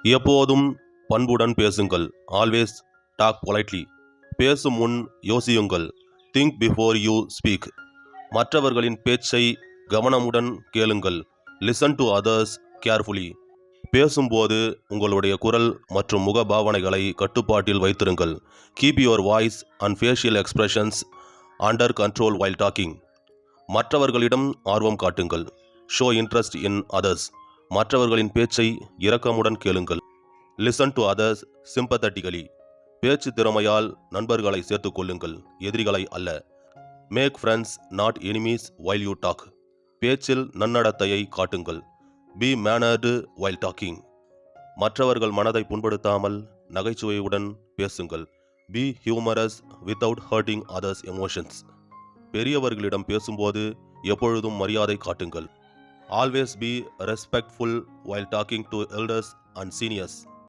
எப்போதும் பண்புடன் பேசுங்கள். Always talk politely. பேசும் முன் யோசியுங்கள். Think before you speak. மற்றவர்களின் பேச்சை கவனமுடன் கேளுங்கள். Listen to others carefully. பேசும்போது உங்களுடைய குரல் மற்றும் முகபாவனைகளை கட்டுப்பாட்டில் வைத்திருங்கள். Keep your voice and facial expressions under control while talking. மற்றவர்களிடம் ஆர்வம் காட்டுங்கள். Show interest in others. மற்றவர்களின் பேச்சை இரக்கமுடன் கேளுங்கள். Listen to others sympathetically. பேச்சு திறமையால் நண்பர்களை சேர்த்துக் கொள்ளுங்கள், எதிரிகளை அல்ல. Make friends not enemies while you talk. பேச்சில் நன்னடத்தையை காட்டுங்கள். B mannered while talking. மற்றவர்கள் மனதை புண்படுத்தாமல் நகைச்சுவையுடன் பேசுங்கள். Be humorous without hurting others emotions. பெரியவர்களிடம் பேசும்போது எப்பொழுதும் மரியாதை காட்டுங்கள். Always be respectful while talking to elders and seniors.